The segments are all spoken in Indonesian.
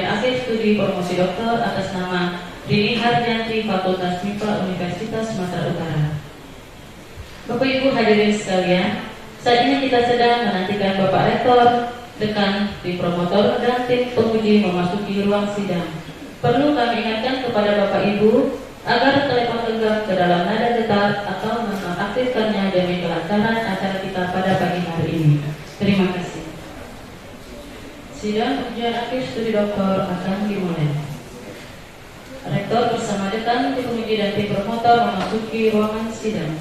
ujian akhir studi promosi doktor atas nama Rini Hardianti, Fakultas MIPA Universitas Sumatera Utara. Bapak Ibu hadirin sekalian, saat ini kita sedang menantikan Bapak Rektor, Dekan, tim promotor, dan tim penguji memasuki ruang sidang. Perlu kami ingatkan kepada Bapak Ibu agar telepon genggam ke dalam nada getar atau menonaktifkannya demi kelancaran acara kita pada pagi hari ini. Terima kasih. Sidang ujian akhir studi doktor akan dimulai. Rektor bersama dekan, tim penguji dan tim promotor memasuki ruangan sidang.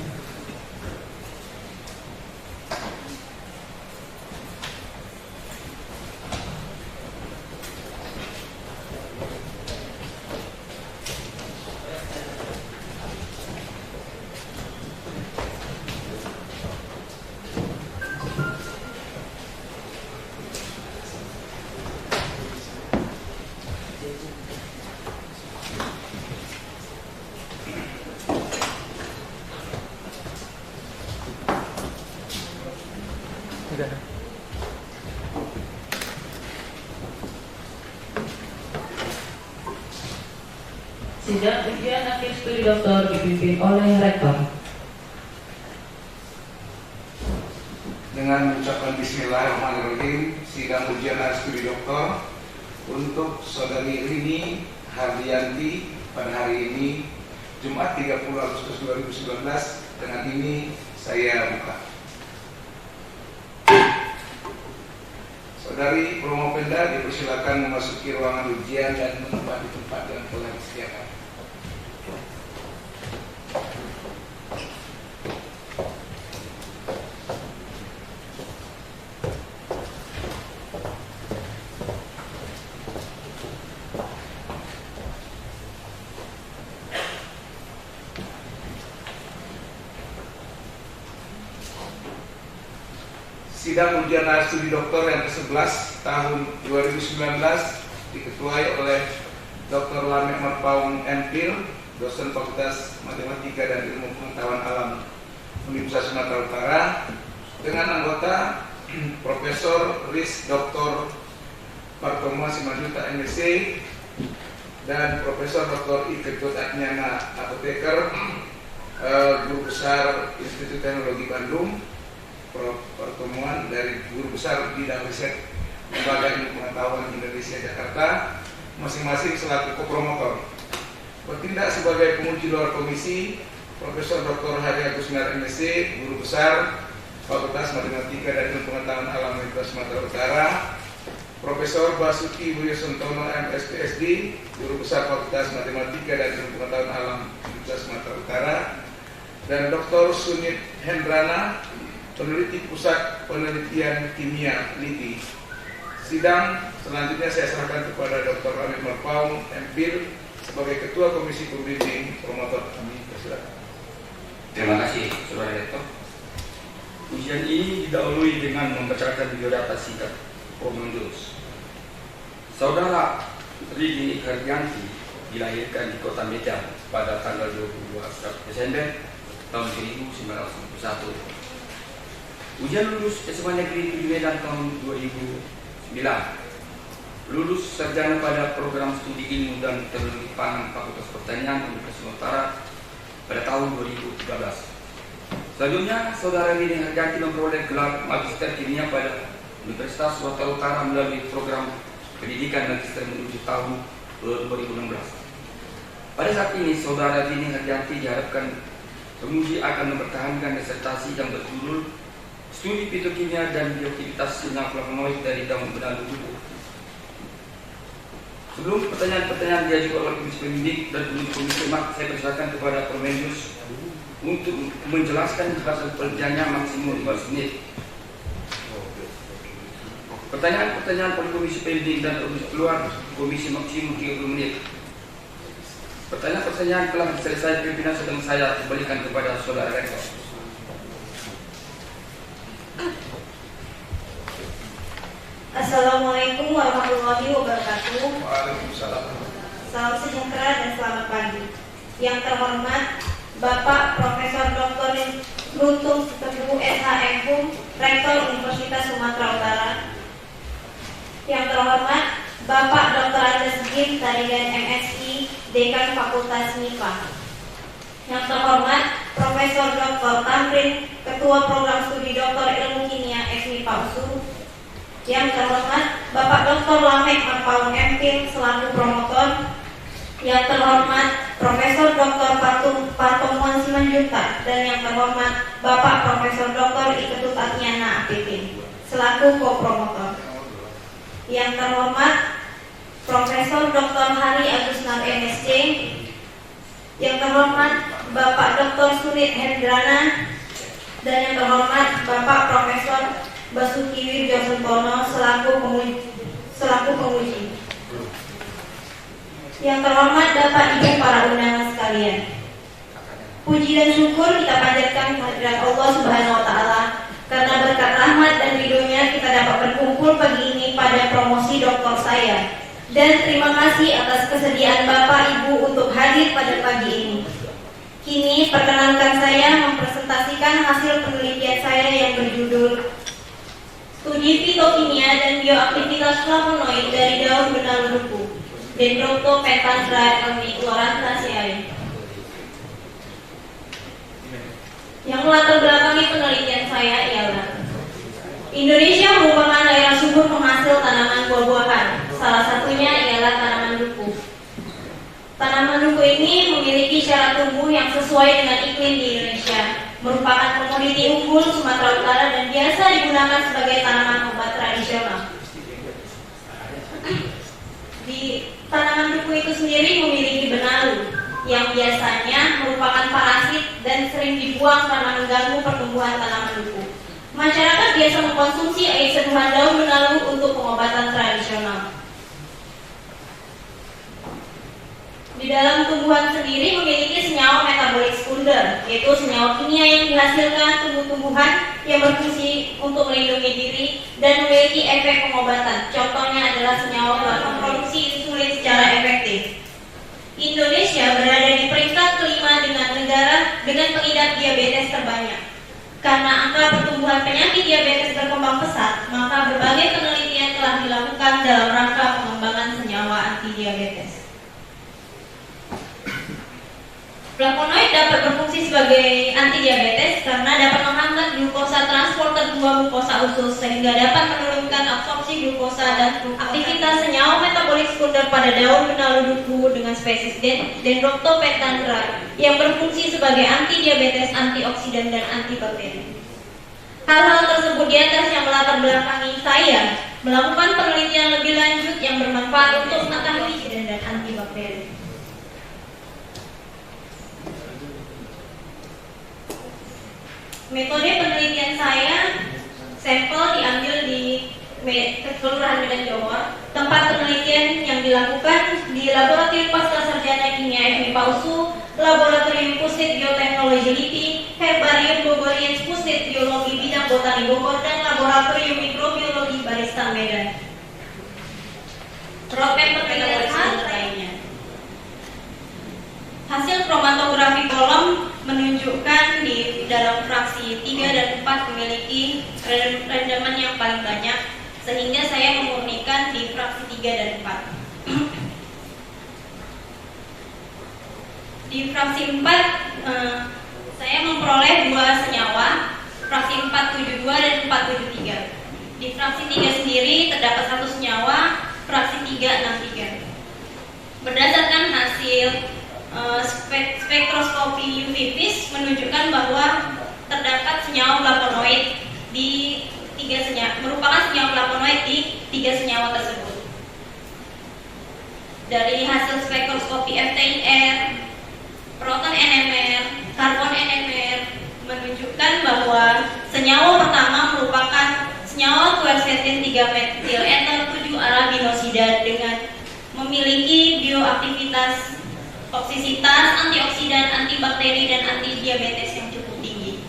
Sidang ujian akhir studi doktor dipimpin oleh Rektor. Dengan mengucapkan Bismillahirrahmanirrahim, sidang ujian akhir studi doktor untuk Saudari Rini Hardianti pada hari ini Jumat 30 Agustus 2019. Dengan ini saya buka. Saudari Promopenda dipersilakan memasuki ruangan ujian dan menempati tempat yang telah disediakan. Sidang ujian akhir studi doktor yang ke-11 tahun 2019 diketuai oleh Dr. Lamek Marpaung MPhil, dosen Fakultas Matematika dan Ilmu Pengetahuan Alam Universitas Sumatera Utara, dengan anggota Profesor Ris Dr. Partomo Simanjuta MSc dan Profesor Dr. Ike Atnyana Apoteker, Guru Besar Institut Teknologi Bandung, pertemuan dari Guru Besar Bidang Riset Lembaga Ilmu Pengetahuan Indonesia Jakarta, masing-masing selaku kopromotor. Bertindak sebagai penguji luar komisi, Profesor Dr. Hari Agus Minar MSc, Guru Besar Fakultas Matematika dan Ilmu Pengetahuan Alam Universitas Sumatera Utara, Profesor Basuki Wiryasantono MSPSD, Guru Besar Fakultas Matematika dan Ilmu Pengetahuan Alam Universitas Sumatera Utara, dan Dr. Sunit Hendrana, peneliti Pusat Penelitian Kimia LIPI. Sidang selanjutnya saya serahkan kepada Dr. Lamek Marpaung MPhil sebagai Ketua Komisi Pembimbing Promotor. Kami persilakan. Terima kasih, Saudara Rektor. Ujian ini didahului dengan membacakan biodata singkat Prometheus. Saudara Rini Hardianti dilahirkan di Kota Medan pada tanggal 22 Desember tahun 1991. Ujian lulus SMA Negeri 7 Medan tahun 2009. Lulus sarjana pada program studi ilmu dan teknologi pangan Fakultas Pertanian Universitas Sumatera pada tahun 2013. Selanjutnya, Saudara Rini Hardianti memperoleh gelar Magister Kimia pada Universitas Sumatera Utara melalui program pendidikan Magister menuju tahun 2016. Pada saat ini, Saudara Rini Hardianti diharapkan penguji akan mempertahankan disertasi yang berjudul Studi Fitokimia dan Bioaktivitas Sinyal Flavonoid dari Daun Benalu Tubuh. Sebelum pertanyaan-pertanyaan diajukan oleh Komisi Pembimbing dan Komisi Semak, saya persilakan kepada Prometheus untuk menjelaskan jelasan penelitiannya maksimum 15 menit. Pertanyaan-pertanyaan oleh Komisi Pembimbing dan Komisi Keluar Komisi maksimum 30 menit. Pertanyaan-pertanyaan telah selesai pimpinan, sedang saya kembalikan kepada Saudara Rektor. Assalamualaikum warahmatullahi wabarakatuh. Waalaikumsalam. Salam sejahtera dan selamat pagi. Yang terhormat Bapak Profesor Dr. Nuntung Teguh SHM, Rektor Universitas Sumatera Utara. Yang terhormat Bapak Dr. Andes Gim, Tarigan MSI, Dekan Fakultas MIPA. Yang terhormat Profesor Dr. Tamrin, Ketua Program Studi Dr. Ilmu Kimia FMIPA USU. Yang terhormat Bapak Dr. Lamek Marpaung MPhil selaku promotor. Yang terhormat Profesor Dr. Partomuan Simanjuntak, dan yang terhormat Bapak Profesor Dr. Iketut Atiana Apipin selaku co-promotor. Yang terhormat Profesor Dr. Hari Agusnar MSc. Yang terhormat Bapak Dr. Sulit Hendrana, dan yang terhormat Bapak Profesor Basuki Wirjosentono selaku penguji. Yang terhormat Bapak Ibu para undangan sekalian. Puji dan syukur kita panjatkan kehadirat Allah Subhanahu wa taala karena berkat rahmat dan ridhonya kita dapat berkumpul pagi ini pada promosi doktor saya. Dan terima kasih atas kesediaan Bapak Ibu untuk hadir pada pagi ini. Kini perkenankan saya mempresentasikan hasil penelitian saya yang berjudul Studi Fitokimia dan Bioaktivitas Flavonoid dari Daun Benalu Duku, Dendroctopetandra elmichloranthaceae. Yang melatar belakangi penelitian saya ialah Indonesia merupakan daerah subur penghasil tanaman buah-buahan. Salah satunya ialah tanaman duku. Tanaman duku ini memiliki syarat tumbuh yang sesuai dengan iklim di Indonesia, merupakan komoditi unggul Sumatera Utara dan biasa digunakan sebagai tanaman obat tradisional. Di tanaman duku itu sendiri memiliki benalu yang biasanya merupakan parasit dan sering dibuang karena mengganggu pertumbuhan tanaman duku. Masyarakat biasa mengkonsumsi air seduhan daun benalu untuk pengobatan tradisional. Di dalam tumbuhan sendiri memiliki senyawa metabolik sekunder, yaitu senyawa kimia yang dihasilkan tumbuh-tumbuhan yang berfungsi untuk melindungi diri dan memiliki efek pengobatan. Contohnya adalah senyawa pelangsung produksi insulin secara efektif. Indonesia berada di peringkat kelima dengan negara dengan pengidap diabetes terbanyak. Karena angka pertumbuhan penyakit diabetes berkembang pesat, maka berbagai penelitian telah dilakukan dalam rangka pengembangan senyawa anti-diabetes. Flavonoid dapat berfungsi sebagai anti-diabetes karena dapat menghambat glukosa transporter buah glukosa usus sehingga dapat menurunkan absorpsi glukosa dan aktivitas senyawa metabolik sekunder pada daun benalu duku dengan spesies Dendroctopetandra yang berfungsi sebagai anti-diabetes, antioksidan, dan antibakteri. Hal-hal tersebut di atas yang melatar belakangi saya melakukan penelitian lebih lanjut yang bermanfaat untuk mengetahui dan antibakteri. Metode penelitian saya, sampel diambil di Kelurahan Medan Johor. Tempat penelitian yang dilakukan di Laboratorium Pasca Sarjana Kimia FMIPA USU, Laboratorium Pusat Bioteknologi LIPI, Herbarium Bogoriens Pusat Biologi Bidang Botani Bogor, dan Laboratorium Mikrobiologi Barista Medan. Roadmap penelitian lainnya. Hasil kromatografi kolom menunjukkan di dalam fraksi 3 dan 4 memiliki rendaman yang paling banyak, sehingga saya memurnikan di fraksi 3 dan 4. Di fraksi 4 saya memperoleh 2 senyawa, fraksi 472 dan 473. Di fraksi 3 sendiri terdapat 1 senyawa, fraksi 363. Berdasarkan hasil spektroskopi UV vis menunjukkan bahwa terdapat senyawa flavonoid di 3 senyawa, merupakan senyawa flavonoid di 3 senyawa tersebut. Dari hasil spektroskopi FTIR, proton NMR, karbon NMR menunjukkan bahwa senyawa pertama merupakan senyawa quercetin 3-metil ether 7 arabinosida dengan memiliki bioaktivitas, toksisitas, antioksidan, antibakteri, dan anti-diabetes yang cukup tinggi.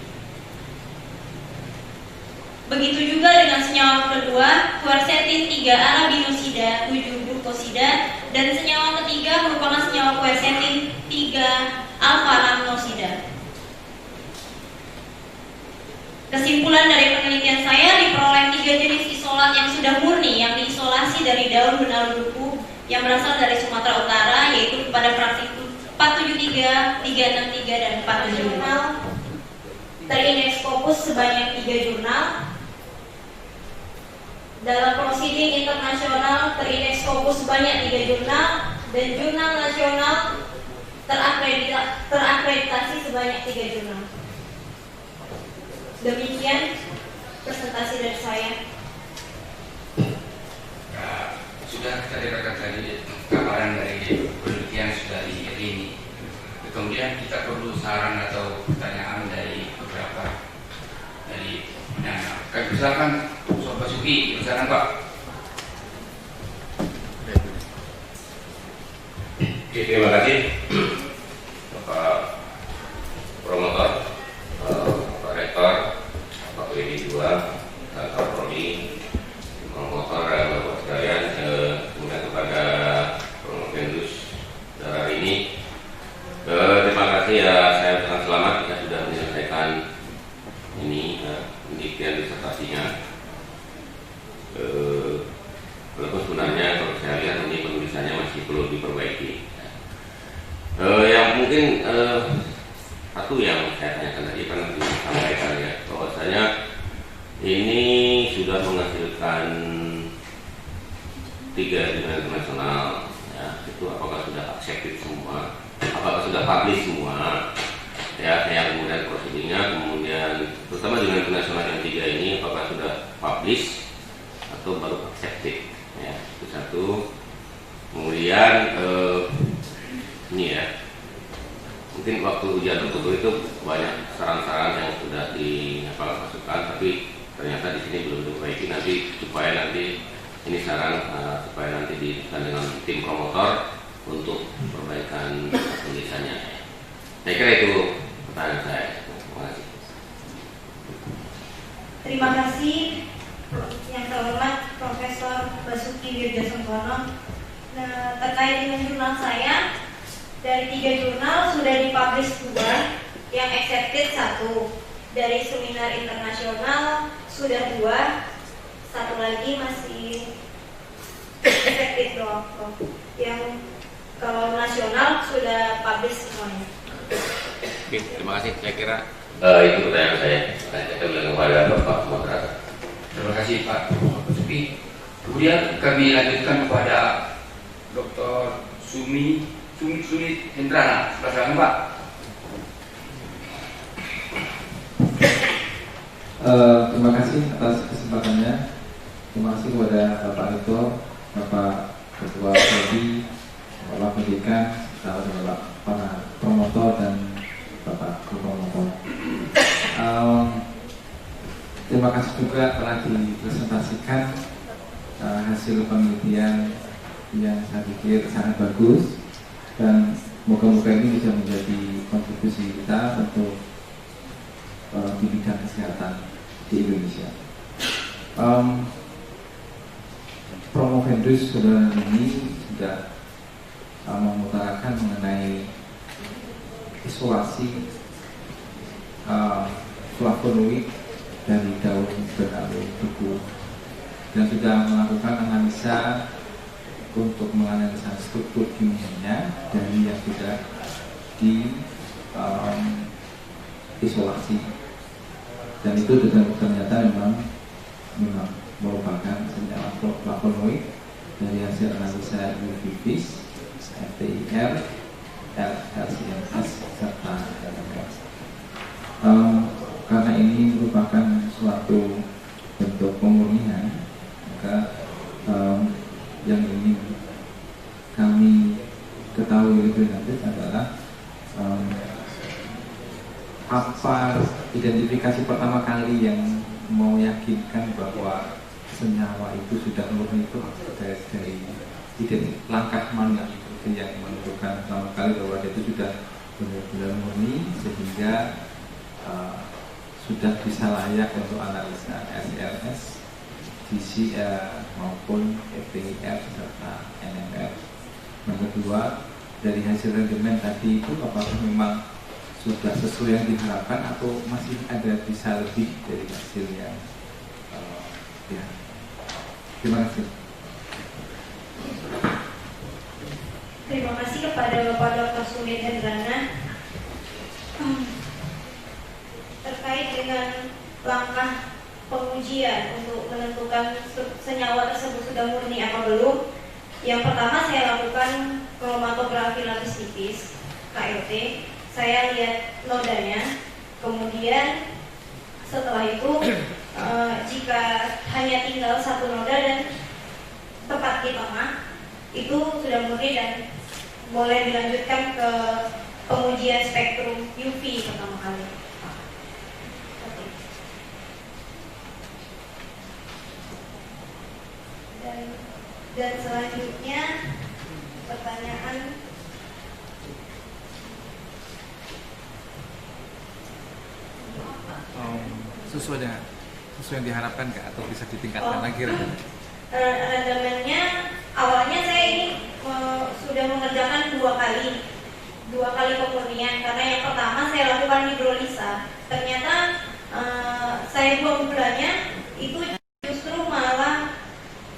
Begitu juga dengan senyawa kedua, quercetin 3 arabinosida 7 glukosida, dan senyawa ketiga merupakan senyawa quercetin 3 alpha-lamnosida. Kesimpulan dari penelitian saya, diperoleh 3 jenis isolat yang sudah murni yang diisolasi dari daun benalu duku yang berasal dari Sumatera Utara, yaitu pada fraksi 473, 363, dan 47. Jurnal terindeks Scopus sebanyak 3 jurnal. Dalam proceeding internasional terindeks Scopus sebanyak 3 jurnal dan jurnal nasional terakreditasi sebanyak 3 jurnal. Demikian presentasi dari saya. Sudah kita dengarkan tadi gambaran dari penelitian sudah ini. Kemudian kita perlu saran atau pertanyaan dari beberapa dari penanya. Kami silakan Sobat Basuki, silakan Pak. Oke, terima kasih Bapak Promotor, Bapak Rektor, Bapak WD2, Bapak Prodi, Promotor dan Bapak sekalian, kemudian kepada Promovendus dan hari ini. Terima kasih ya, saya sangat selamat kita sudah menyelesaikan ini penelitian disertasinya. Walaupun sebenarnya kalau saya lihat ini penulisannya masih perlu diperbaiki. Yang mungkin satu yang saya tanyakan tadi kan disampaikan ya, bahwasanya ini sudah menghasilkan 3 jurnal internasional ya, itu apakah sudah accepted semua, apakah sudah publish semua ya, yang kemudian prosedurnya, kemudian terutama jurnal internasional yang 3 ini apakah sudah publish atau baru accepted ya, itu satu. Kemudian ini ya, mungkin waktu ujian tertutup itu banyak saran-saran yang sudah dimasukkan, tapi ternyata di sini belum diperbaiki. Nanti supaya nanti ini saran supaya nanti diberikan dengan tim promotor untuk perbaikan tulisannya. Saya kira itu pertanyaan saya. Terima kasih. Terima kasih yang terhormat Profesor Basuki Wirjasengkono. Nah, terkait dengan jurnal saya, dari 3 jurnal sudah dipublish 2, yang accepted 1. Dari seminar internasional sudah 2, 1 lagi masih accepted doang. Yang kalau nasional sudah publish semuanya. Oke, terima kasih. Saya kira itu pertanyaan saya. Saya bilang kepada Bapak Moderator. Terima kasih Pak Basuki. Kemudian kami lanjutkan kepada Dr. Sumi Hendrana. Silakan Pak. Terima kasih atas kesempatannya. Terima kasih kepada Bapak Rektor, Bapak Ketua Prodi, Bapak Pendidikan, Bapak para promotor dan Bapak Promotor. Terima kasih juga telah dipresentasikan hasil penelitian yang saya pikir sangat bagus, dan moga-moga ini bisa menjadi kontribusi kita untuk di bidang kesehatan di Indonesia. Promovendus saudara ini sudah mengutarakan mengenai isolasi flavonoid dari daun benalu duku, dan sudah melakukan analisa untuk menganalisa struktur kimianya dari yang sudah di isolasi, dan itu ternyata memang merupakan senyawa flavonoid dari hasil analisa UV-Vis, FTIR, LCMS, serta LMS. Karena ini merupakan suatu bentuk pemurnian, maka yang ingin kami ketahui lebih lanjut adalah apa identifikasi pertama kali yang meyakinkan bahwa senyawa itu sudah murni itu dari langkah mana itu yang menentukan pertama kali bahwa itu sudah benar-benar murni sehingga sudah bisa layak untuk analisa SLS, GCR maupun FTIR serta NMR. Yang kedua, dari hasil rendemen tadi itu apakah memang sudah sesuai yang diharapkan atau masih ada bisa lebih dari hasil yang ya. Terima kasih. Terima kasih kepada Bapak Dr. Sulit Hendrana terkait dengan langkah pengujian untuk menentukan senyawa tersebut sudah murni apa belum. Yang pertama saya lakukan kromatografi lapis tipis KLT. Saya lihat nodanya, kemudian setelah itu jika hanya tinggal satu noda dan tepat di tengah, itu sudah murni dan boleh dilanjutkan ke pengujian spektrum UV pertama kali. Dan selanjutnya pertanyaan sesuai yang diharapkan nggak atau bisa ditingkatkan lagi? Rendemennya awalnya saya ini sudah mengerjakan dua kali pemurnian, karena yang pertama saya lakukan hidrolisa, ternyata saya buang gulanya itu justru malah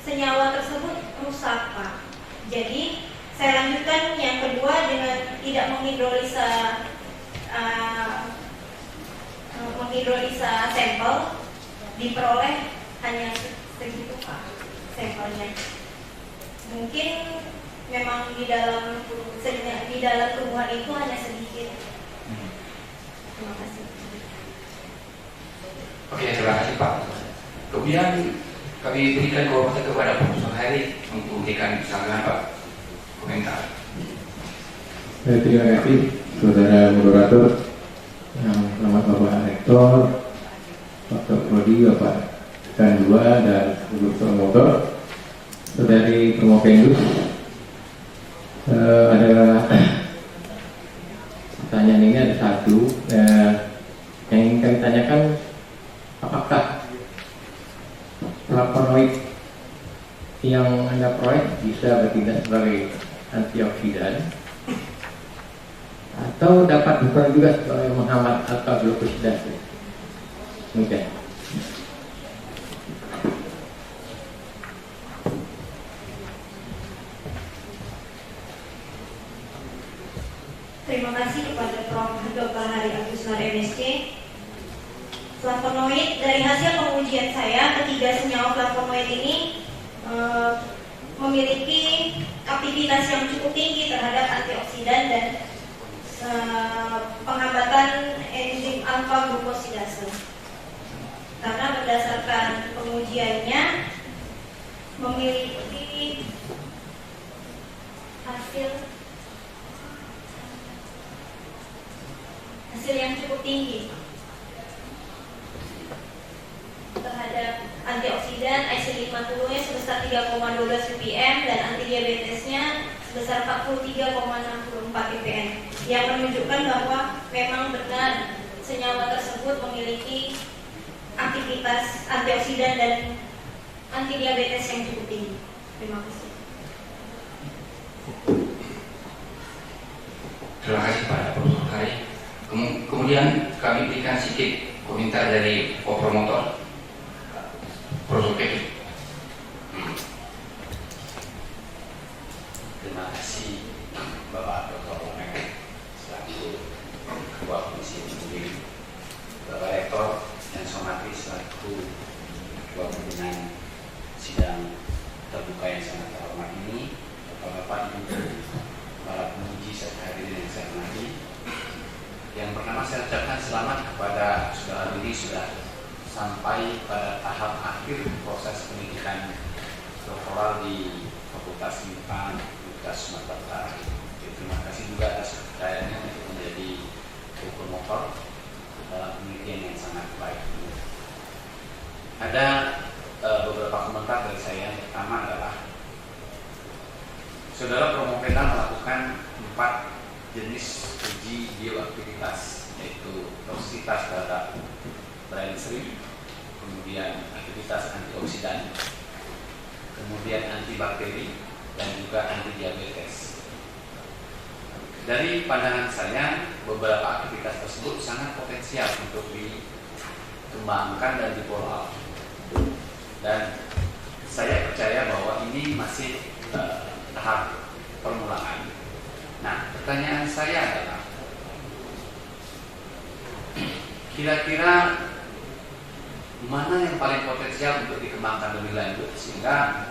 senyawa tersebut rusak, Pak. Jadi saya lanjutkan yang kedua dengan tidak menghidrolisa sampel, diperoleh hanya segitu, Pak, sampelnya. Mungkin memang di dalam tumbuhan itu hanya sedikit. Terima kasih. Oke, terima kasih Pak. Kemudian kami berikan kehormatan kepada Profesor Hari untuk memberikan sangat Pak komentar. Terima kasih saudara moderator, yang selamat Bapak Rektor, Dr. Prodi, Bapak Kandua, dan Ibu Promotor, Saudari Promopendus. Ada pertanyaan ini ada satu yang ingin kami tanyakan, apakah flavonoid yang Anda peroleh bisa bertindak sebagai antioksidan atau dapat berperan juga sebagai menghambat alfa glukosidase? Mungkin. Terima kasih kepada Prof. Dr. Hari Agusnar MSc. Flavonoid, dari hasil pengujian saya, ketiga senyawa flavonoid ini memiliki aktivitas yang cukup tinggi terhadap antioksidan dan penghambatan enzim alfa glukosidase. Karena berdasarkan pengujiannya memiliki hasil yang cukup tinggi terhadap antioksidan, IC50-nya sebesar 3,12 ppm dan antidiabetesnya sebesar 43,64 ppm, yang menunjukkan bahwa memang benar senyawa tersebut memiliki aktivitas antioksidan dan antidiabetes yang cukup tinggi. Terima kasih. Terima kasih Pak Profesor Hari. Kemudian kami berikan sedikit komentar dari co-promotor Profesor Kevin. Terima kasih Bapak Dr. Lamek selaku Ketua Komisi Pembimbing, Bapak Rektor dan Somati selaku Ketua Pimpinan sidang terbuka yang sangat terhormat ini, Bapak-bapak, Ibu, para penguji serta hadirin yang saya hormati. Yang pertama saya ucapkan selamat kepada saudara ini sudah sampai pada tahap akhir proses pendidikan doktoral di Fakultas MIPA Universitas Sumatera Utara. Terima kasih juga atas kepercayaannya untuk menjadi promotor dalam penelitian yang sangat baik. Ada beberapa komentar dari saya. Yang pertama adalah saudara Promopenda melakukan 4 jenis uji bioaktivitas, yaitu toksisitas terhadap brainstem, kemudian aktivitas antioksidan, kemudian antibakteri, dan juga antidiabetes. Dari pandangan saya, beberapa aktivitas tersebut sangat potensial untuk dikembangkan dan di follow up. Dan saya percaya bahwa ini masih tahap permulaan. Nah, pertanyaan saya adalah, kira-kira mana yang paling potensial untuk dikembangkan lebih lanjut sehingga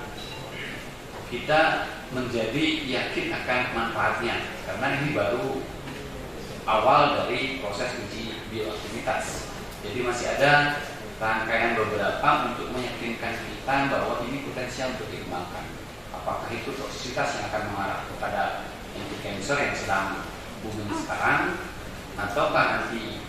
kita menjadi yakin akan manfaatnya, karena ini baru awal dari proses uji bioaktivitas. Jadi masih ada rangkaian beberapa untuk meyakinkan kita bahwa ini potensial untuk dikembangkan. Apakah itu toksisitas yang akan mengarah kepada anti-cancer yang sedang booming sekarang, ataukah anti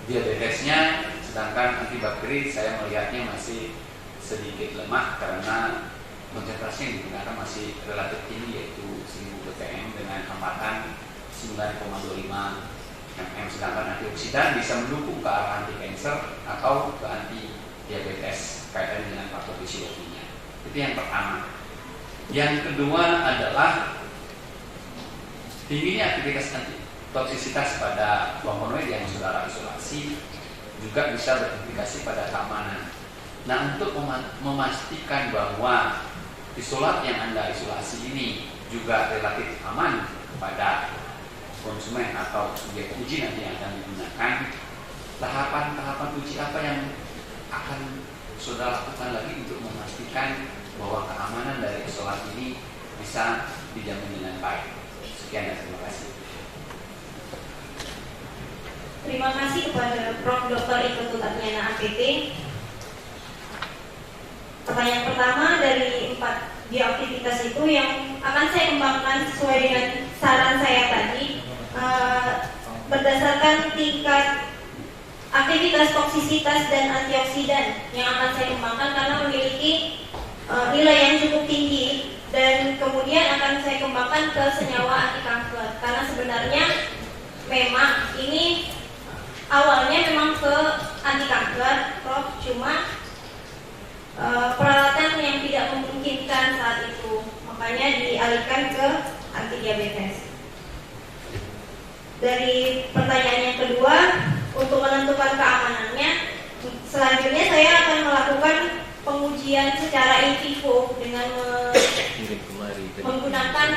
diabetesnya, sedangkan antibakteri saya melihatnya masih sedikit lemah karena konsentrasi yang digunakan masih relatif tinggi, yaitu 1000 ppm dengan hambatan 9,25 mm, sedangkan antioksidan bisa mendukung ke arah anti-cancer atau ke anti-diabetes kaitannya dengan patofisiologinya. Itu yang pertama. Yang kedua adalah tingginya aktivitas toksisitas pada flavonoid yang saudara isolasi juga bisa berimplikasi pada keamanan. Nah, untuk memastikan bahwa isolat yang Anda isolasi ini juga relatif aman kepada konsumen atau subjek uji nanti yang akan digunakan, tahapan-tahapan uji apa yang akan saudara lakukan lagi untuk memastikan bahwa keamanan dari isolat ini bisa dijamin dengan baik. Sekian dan terima kasih. Terima kasih kepada Prof. Dr. Iko Tutatiana APT. Pertanyaan pertama dari 4 bioaktivitas itu yang akan saya kembangkan sesuai dengan saran saya tadi, berdasarkan tingkat aktivitas toksisitas dan antioksidan yang akan saya kembangkan karena memiliki nilai yang cukup tinggi, dan kemudian akan saya kembangkan ke senyawa anti kanker karena sebenarnya memang ini awalnya memang ke anti kanker, Prof, cuma peralatan yang tidak memungkinkan saat itu, makanya dialihkan ke anti diabetes. Dari pertanyaan yang kedua, untuk menentukan keamanannya, selanjutnya saya akan melakukan pengujian secara in vivo dengan menggunakan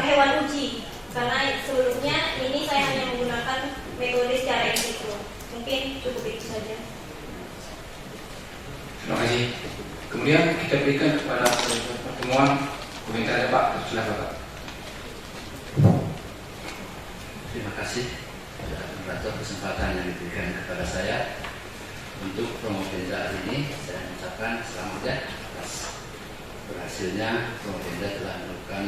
hewan uji, karena sebelumnya ini saya hanya menggunakan metode secara in vitro. Mungkin cukup itu saja. Terima kasih. Kemudian kita berikan kepada pertemuan komentar Pak. Silakan Pak. Terima kasih atas kesempatan yang diberikan kepada saya untuk Promopenda hari ini. Saya mengucapkan selamat ya atas berhasilnya Promopenda telah melakukan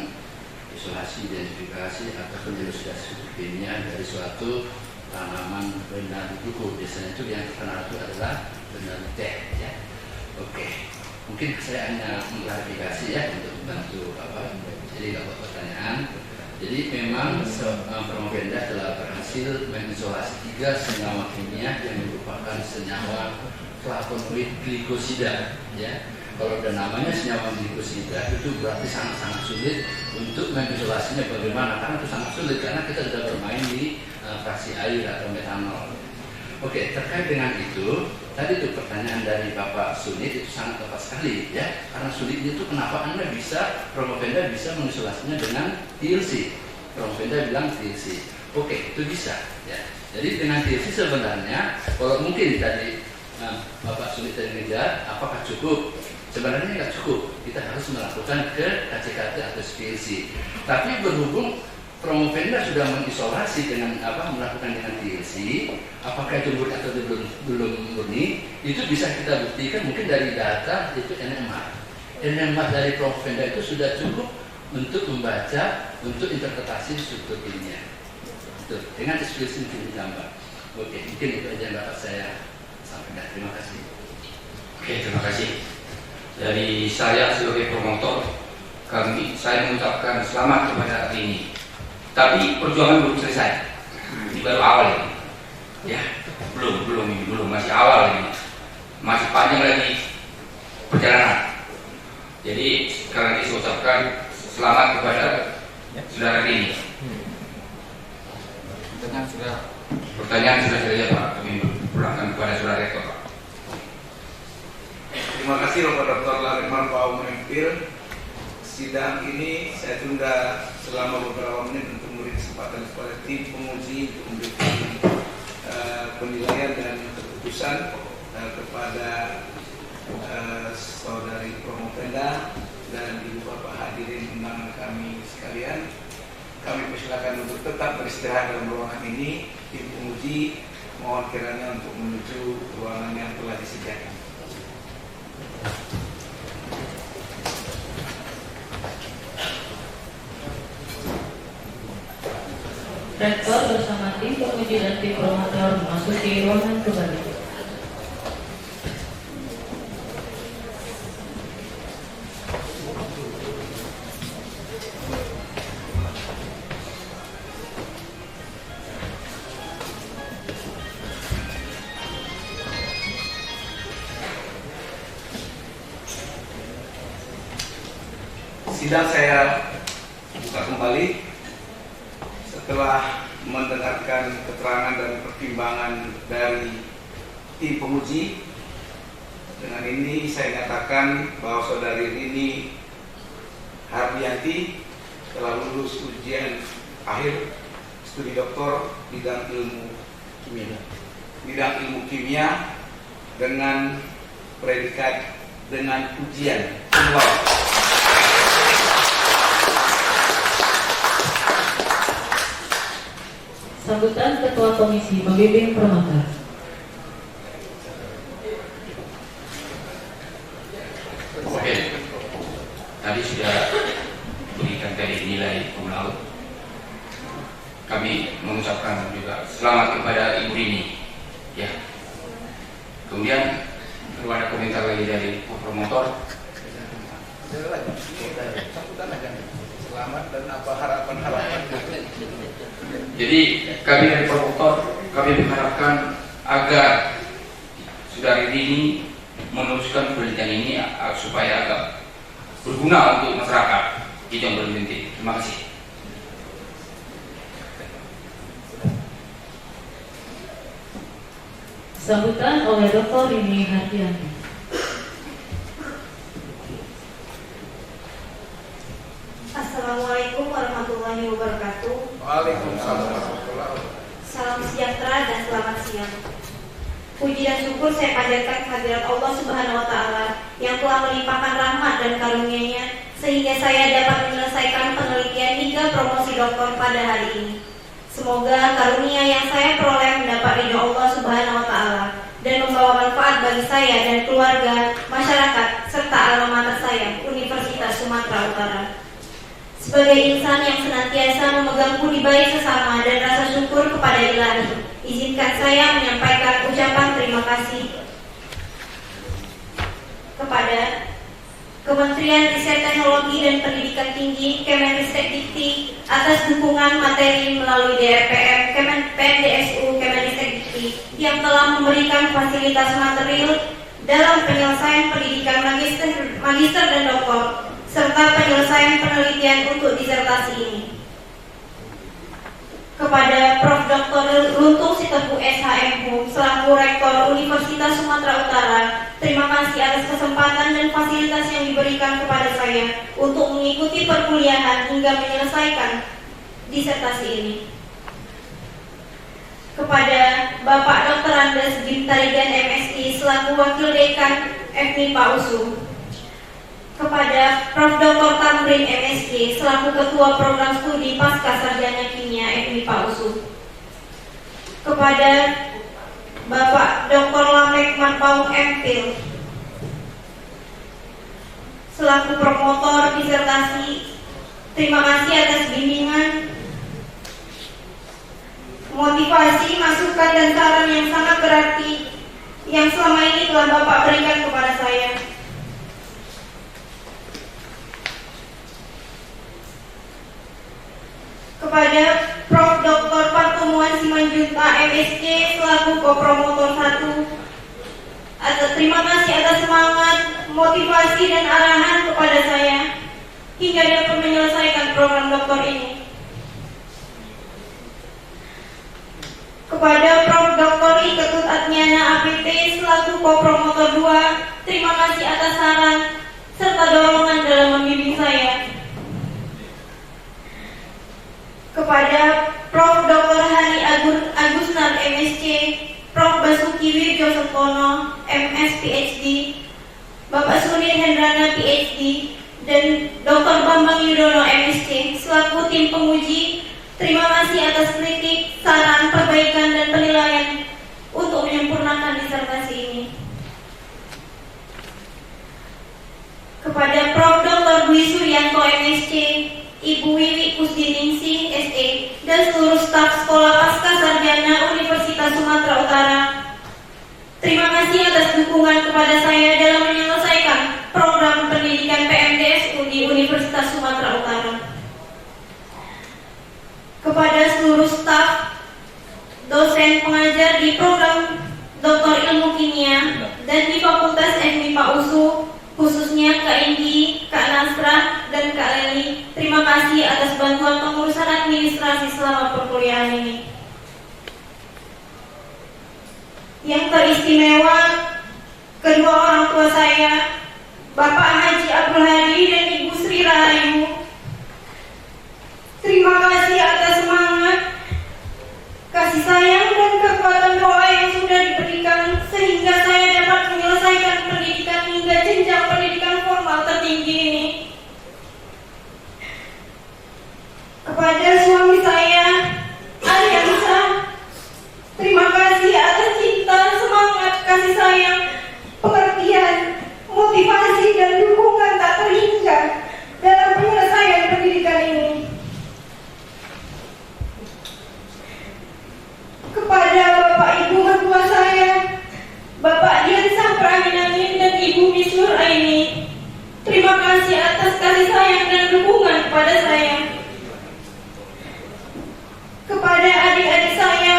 isolasi identifikasi atau dilucidasi kimia dari suatu tanaman benar duku. Biasanya itu yang terkenal itu adalah benar teh ya. Oke, mungkin saya hanya mengklarifikasi ya untuk membantu jadi dapat pertanyaan. Jadi memang Promopenda telah berhasil mengisolasi 3 senyawa kimia yang merupakan senyawa flavonoid glikosida ya. Kalau ada namanya senyawa glikosida itu berarti sangat-sangat sulit untuk mengisolasinya. Bagaimana? Karena itu sangat sulit karena kita sudah bermain di fraksi air atau metanol. Oke, terkait dengan itu, tadi itu pertanyaan dari Bapak Sunit itu sangat tepat sekali ya. Karena sulitnya itu kenapa Anda bisa, Promopenda bisa mengisolasinya dengan TLC. Promopenda bilang TLC. Oke, itu bisa ya. Jadi dengan TLC sebenarnya, kalau mungkin tadi Bapak Sunit tadi ngejar, apakah cukup? Sebenarnya nggak cukup. Kita harus melakukan ke KCKT atau TLC. Tapi berhubung Promopenda sudah mengisolasi dengan melakukan dengan TLC, apakah itu murni atau belum murni, itu bisa kita buktikan mungkin dari data itu NMR. NMR dari Promopenda itu sudah cukup untuk membaca, untuk interpretasi struktur kimia. Dengan eksplisit ditambah. Oke, mungkin itu aja yang dapat saya sampaikan. Terima kasih. Oke, terima kasih. Dari saya sebagai promotor, saya mengucapkan selamat kepada hari ini. Tapi perjuangan belum selesai. Ini baru awal ini. Ya, belum masih awal ini. Masih panjang lagi perjalanan. Jadi sekali lagi saya ucapkan selamat kepada Saudara ini. Pertanyaan sudah selesai Pak. Kami pulangkan kepada saudara rektor Pak. Terima kasih Bapak Dr. Lamek Marpaung MPhil. Sidang ini saya tunda selama beberapa menit untuk memberi kesempatan kepada tim penguji untuk memberikan penilaian dan keputusan kepada saudari Promopenda dan ibu bapak hadirin undangan kami sekalian. Kami persilakan untuk tetap beristirahat dalam ruangan ini. Tim penguji mohon kiranya untuk menuju ruangan yang telah disediakan. Rektor bersama tim penguji dan tim promotor memasuki ruangan kembali. Sidang saya buka kembali setelah mendengarkan keterangan dan pertimbangan dari tim penguji. Dengan ini saya nyatakan bahwa saudari Rini Hardianti telah lulus ujian akhir studi doktor bidang ilmu kimia dengan predikat dengan ujian cum laude. Sambutan Ketua Komisi Pembimbing Promotor. Oke, tadi sudah berikan dari nilai cum laude. Kami mengucapkan juga selamat kepada Ibu Rini. Ya. Kemudian perlu ada komentar lagi dari promotor. Selamat dan apa harapan-harapan. Jadi kami dari promotor kami mengharapkan agar saudari Rini meneruskan penelitian ini supaya agak berguna untuk masyarakat. Itu yang paling penting. Terima kasih. Sambutan oleh Dr. Rini Hardianti. Assalamualaikum warahmatullahi wabarakatuh. Waalaikumsalam warahmatullahi wabarakatuh. Salam sejahtera dan selamat siang. Puji dan syukur saya panjatkan kehadirat Allah Subhanahu wa Ta'ala yang telah melimpahkan rahmat dan karunia-Nya sehingga saya dapat menyelesaikan penelitian hingga promosi doktor pada hari ini. Semoga karunia yang saya peroleh mendapat ridho Allah Subhanahu wa Ta'ala dan membawa manfaat bagi saya dan keluarga, masyarakat, serta alma mater saya, Universitas Sumatera Utara. Sebagai insan yang senantiasa memegang budi baik sesama dan rasa syukur kepada Ilahi, izinkan saya menyampaikan ucapan terima kasih kepada Kementerian Riset Teknologi dan Pendidikan Tinggi Kemenristek-Dikti atas dukungan materi melalui DRPM, Kemenpdsu, Kemenristek-Dikti yang telah memberikan fasilitas material dalam penyelesaian pendidikan magister dan doktor serta penyelesaian penelitian untuk disertasi ini. Kepada Prof. Dr. Luntung Sitepu SHMU selaku Rektor Universitas Sumatera Utara, terima kasih atas kesempatan dan fasilitas yang diberikan kepada saya untuk mengikuti perkuliahan hingga menyelesaikan disertasi ini. Kepada Bapak Dr. Andes Gimtarigan MSI selaku Wakil Dekan FMIPA USU. Kepada Prof. Dr. Tamrin MSc selaku Ketua Program Studi Pasca Sarjana Kimia FMIPA USU. Kepada Bapak Dr. Lamek Marpaung MPhil selaku promotor disertasi, terima kasih atas bimbingan, motivasi, masukan dan saran yang sangat berarti yang selama ini telah Bapak berikan kepada saya. Kepada Prof. Dr. Partumuan Simanjunta MSc selaku Kopromotor 1, terima kasih atas semangat, motivasi dan arahan kepada saya hingga dapat menyelesaikan program doktor ini. Kepada Prof. Dr. I. Ketut Atmiana APT selaku Kopromotor 2, terima kasih atas saran serta dorongan dalam membimbing saya. Kepada Prof. Dr. Hari Agusnar MSc, Prof. Basuki Wirjo Septono MS PhD, Bapak Sunil Hendrana PhD, dan Dr. Bambang Yudono MSc selaku tim penguji, terima kasih atas kritik, saran, perbaikan, dan penilaian untuk menyempurnakan disertasi ini. Kepada Prof. Dr. Dwi Suryanto MSc, Ibu Wiwi Kusdiningsih SE, dan seluruh staf Sekolah Pasca Sarjana Universitas Sumatera Utara, terima kasih atas dukungan kepada saya dalam menyelesaikan program pendidikan PMDSU di Universitas Sumatera Utara. Kepada seluruh staf, dosen pengajar di program Doktor Ilmu Kimia dan di Fakultas FMIPA USU, khususnya Kak Indi, Kak Nasra, dan Kak Leli, terima kasih atas bantuan pengurusan administrasi selama perkuliahan ini. Yang teristimewa, kedua orang tua saya, Bapak Haji Abdul Hadi dan Ibu Sri Rahayu, terima kasih atas semangat, kasih sayang, dan kekuatan doa yang sudah diberikan sehingga saya dapat menyelesaikan pendidikan hingga jenjang pendidikan formal tertinggi ini. Kepada suami saya, Aryansa, terima kasih atas cinta, semangat, kasih sayang, pengertian, motivasi, dan dukungan tak terhingga dalam penyelesaian pendidikan ini. Kepada Bapak Ibu mertua saya, Bapak Dian Saprahinamin dan Ibu Misnur Aini, terima kasih atas kasih sayang dan dukungan kepada saya. Kepada adik-adik saya,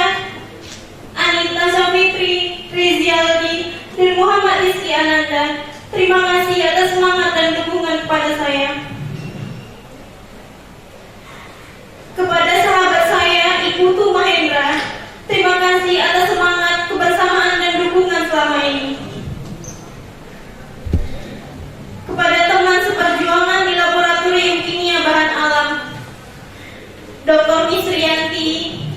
Anita Safitri, Rizialdi, dan Muhammad Rizky Ananda, terima kasih atas semangat dan dukungan kepada saya. Kepada sahabat saya, Ibu Tu Mahendra, terima kasih atas semangat, kebersamaan, dan dukungan selama ini. Kepada teman seperjuangan di Laboratorium Kimia Bahan Alam, Dr. Misrianti,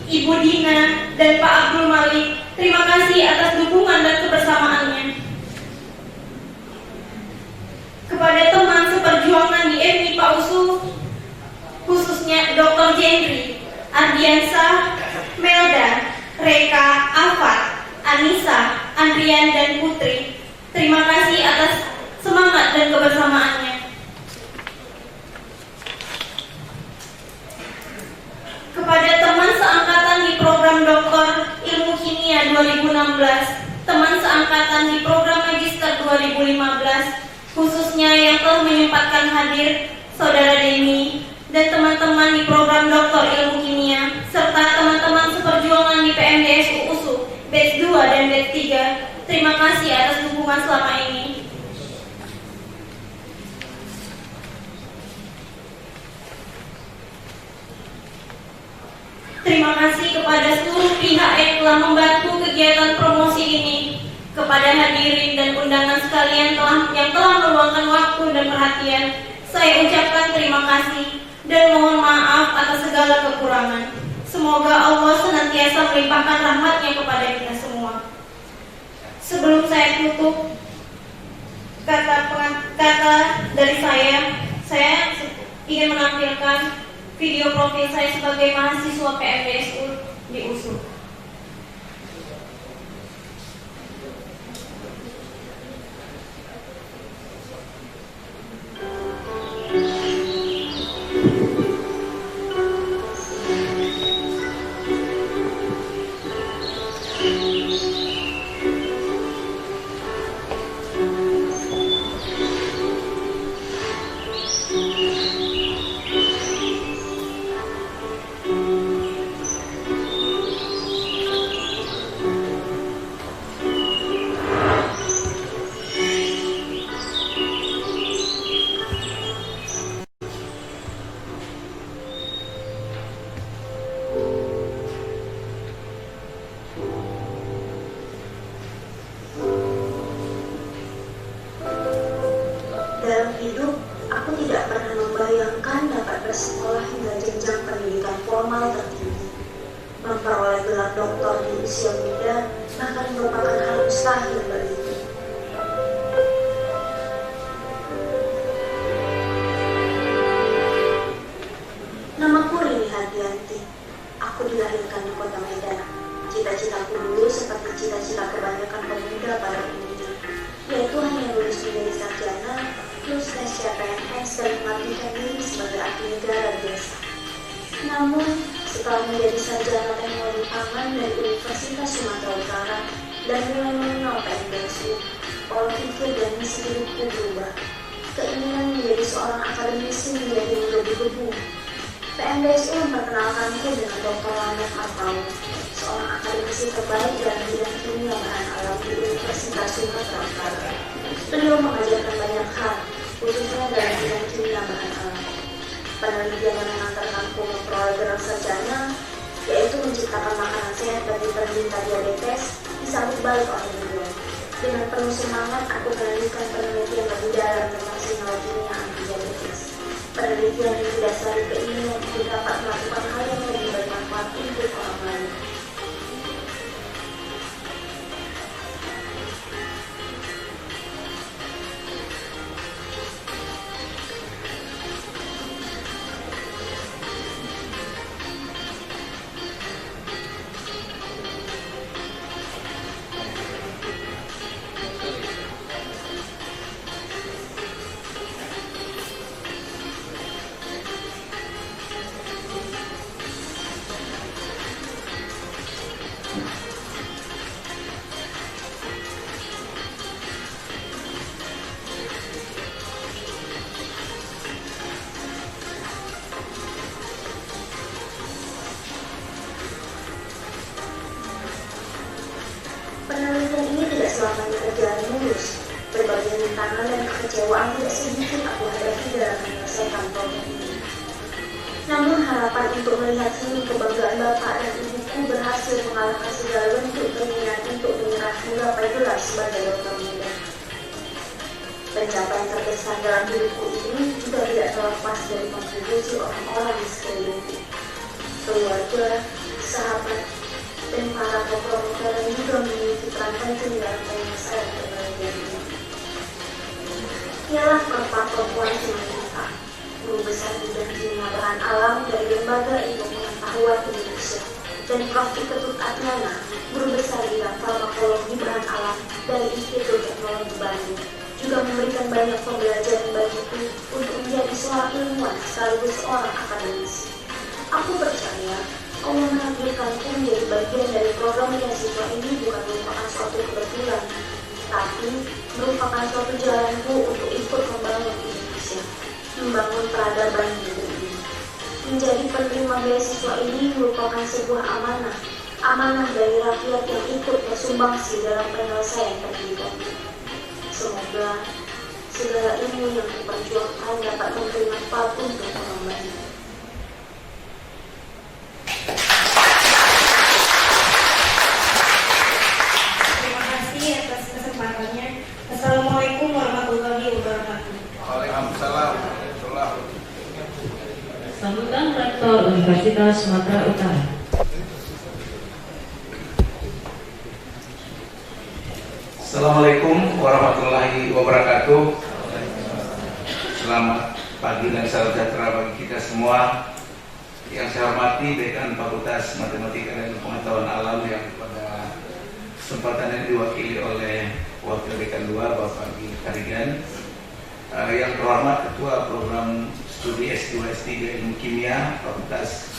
Ibu Dina, dan Pak Abdul Malik, terima kasih atas dukungan dan kebersamaannya. Kepada teman seperjuangan di FMIPA USU, khususnya Dr. Jendri, Ardiansa, Melda, Reka, Afat, Anissa, Andrian, dan Putri, terima kasih atas semangat dan kebersamaannya. Kepada teman seangkatan di program Doktor Ilmu Kimia 2016, teman seangkatan di program Magister 2015, khususnya yang telah menyempatkan hadir, Saudara Deni, dan teman-teman di program Doktor Ilmu Kimia, serta teman-teman seperjuangan di PMDSU USU, batch 2 dan batch 3, terima kasih atas dukungan selama ini. Terima kasih kepada seluruh pihak yang telah membantu kegiatan promosi ini, kepada hadirin dan undangan sekalian yang telah meluangkan waktu dan perhatian. Saya ucapkan terima kasih dan mohon maaf atas segala kekurangan. Semoga Allah senantiasa melimpahkan rahmat-Nya kepada kita semua. Sebelum saya tutup, kata dari saya ingin menampilkan video profil saya sebagai mahasiswa PMDSU di USU. normal tertinggi. Memperoleh gelar doktor di usia muda bahkan merupakan hal mustahil baginya. Namaku Rini Hardianti. Aku dilahirkan di kota Medan. Cita-citaku dulu seperti cita-cita kebanyakan pemuda pada umumnya, yaitu hanya lulus menjadi sarjana, lulus tes CPNS dan mengabdikan diri sebagai abdi negara biasa. Namun, setelah menjadi sarjana teknologi pangan dari Universitas Sumatera Utara dan mulai mengenal PMDSU, pola pikir dan misi hidupku berubah. Keinginan menjadi seorang akademisi menjadi menggebu-gebu. PMDSU memperkenalkanku dengan Dr. Lamek Marpaung, seorang akademisi terbaik dalam bidang kimia bahan alam di Universitas Sumatera Utara. Beliau mengajarkan banyak hal, khususnya dalam bidang kimia bahan alam. Penelitian yang mengantarkanku memperoleh gelar sarjana, yaitu menciptakan makanan sehat bagi penderita diabetes, disambut baik oleh beliau. Dengan penuh semangat, aku melanjutkan penelitian lebih dalam tentang senyawa kimia anti diabetes. Penelitian yang didasari keinginan untuk dapat melakukan hal yang lebih bermanfaat untuk orang lain. Penelitian ini tidak selamanya berjalan mulus. Berbagai rintangan dan kekecewaan tidak sedikit aku hadapi dalam menyelesaikan proyek ini. Namun harapan untuk melihat senyum kebanggaan bapak dan ibuku berhasil mengalahkan segala bentuk keinginan untuk menyerah menggapai gelar sebagai dokter muda. Pencapaian terbesar dalam hidupku ini juga tidak terlepas dari kontribusi orang-orang di sekelilingku. Keluarga, sahabat, dan para promotor yang juga memiliki peran penting dalam penyelesaian penelitian ini. Ialah perempuan Simanjuntak, guru besar bidang kimia bahan alam dari Lembaga Ilmu Pengetahuan Indonesia, dan Prof. Ketut Atmana, guru besar bidang farmakologi bahan alam dari Institut Teknologi Bandung, juga memberikan banyak pembelajaran bagiku untuk menjadi seorang ilmuwan sekaligus seorang akademisi. Aku percaya Allah menakdirkanku menjadi bagian dari program beasiswa ini bukan merupakan suatu kebetulan, tapi merupakan suatu jalanku untuk ikut membangun Indonesia, membangun peradaban di negeri ini. Menjadi penerima beasiswa ini merupakan sebuah amanah dari rakyat yang ikut bersumbangsi dalam penyelesaian pendidikan ini. Semoga segala ilmu yang diperjuangkan dapat memberi manfaat untuk orang banyak. Assalamualaikum warahmatullahi wabarakatuh. Waalaikumsalam warahmatullahi wabarakatuh. Sambutan Rektor Universitas Sumatera Utara. Assalamualaikum warahmatullahi wabarakatuh. Selamat pagi dan salam sejahtera bagi kita semua. Yang saya hormati Dekan Fakultas Matematika dan Pengetahuan Alam yang pada kesempatan ini diwakili oleh Wakil Dekan 2 Bapak Gili Karigan. Yang terhormat Ketua Program Studi S2 S3 Ilmu Kimia Fakultas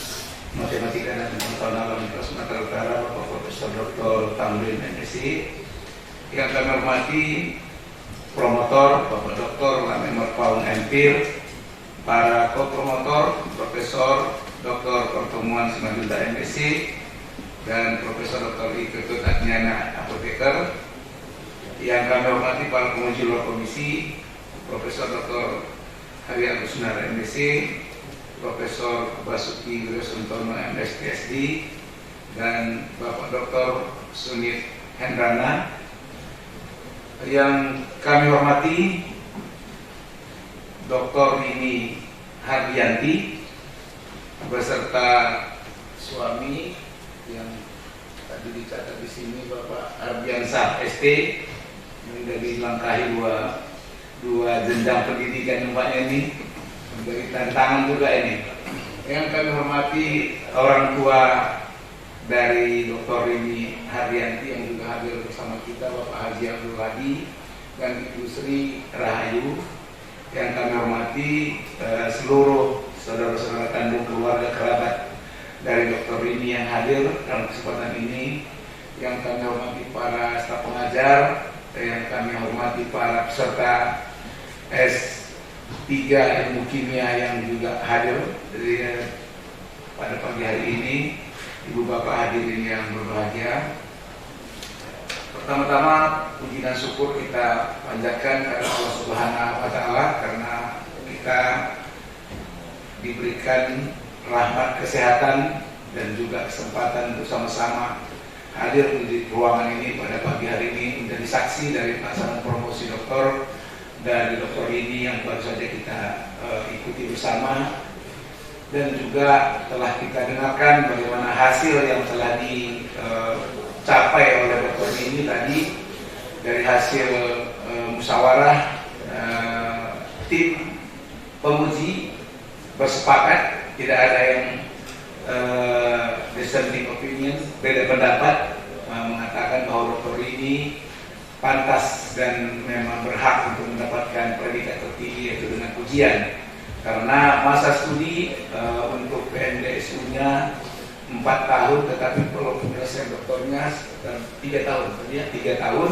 Matematika dan Pengetahuan Alam Universitas Sumatera Utara Bapak Profesor Dr. Tamrin MSc. Yang kami hormati promotor Bapak Dr. Lamek Marpaung MPhil, para co-promotor Profesor Dr. Pertemuan Simanjuntak MSc dan Profesor Dr. Ketut Atmana Apoteker. Yang kami hormati para penguji luar komisi Profesor Dr. Hari Agus Sunar MSc, Profesor Basuki Wiryosuntono MSc PhD, dan Bapak Dr. Sunit Hendrana. Yang kami hormati Dr. Rini Hardianti beserta suami yang tadi dicatat di sini Bapak Ardiansah ST yang dari langkahi dua jenjang pendidikan nampaknya ini menjadi tantangan juga ini. Yang kami hormati orang tua dari Dr. Rini Hardianti yang juga hadir bersama kita, Bapak Haji Abdul Hadi dan Ibu Sri Rahayu. Yang kami hormati seluruh saudara-saudara kandung, keluarga, kerabat dari Dr. Rini yang hadir dalam kesempatan ini. Yang kami hormati para staf pengajar, yang kami hormati para peserta S3 ilmu kimia yang juga hadir pada pagi hari ini. Ibu bapak hadirin yang berbahagia, pertama-tama puji dan syukur kita panjatkan kepada Allah Subhanahu wa Ta'ala karena kita diberikan rahmat kesehatan dan juga kesempatan bersama-sama hadir di ruangan ini pada pagi hari ini menjadi saksi dari pelaksanaan promosi doktor dari Dr. Rini yang baru saja kita ikuti bersama. Dan juga telah kita dengarkan bagaimana hasil yang telah dicapai oleh Dr. ini tadi dari hasil musyawarah tim penguji bersepakat, tidak ada yang dissenting opinion, beda pendapat, mengatakan bahwa Dr. ini pantas dan memang berhak untuk mendapatkan predikat tertinggi yaitu dengan ujian. Karena masa studi untuk PNDSU-nya 4 tahun, tetapi kalau penyelesaian doktornya 3 tahun, 3 tahun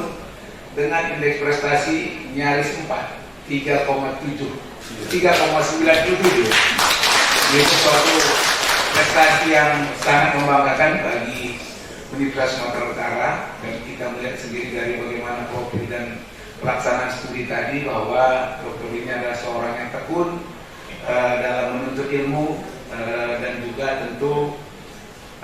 dengan indeks prestasi nyaris 4, 3,97, 3,97. Ini sesuatu prestasi yang sangat membanggakan bagi Universitas Sumatera Utara, dan kita melihat sendiri dari bagaimana profil dan pelaksanaan studi tadi bahwa dokter ini adalah seorang yang tekun dalam menuntut ilmu, dan juga tentu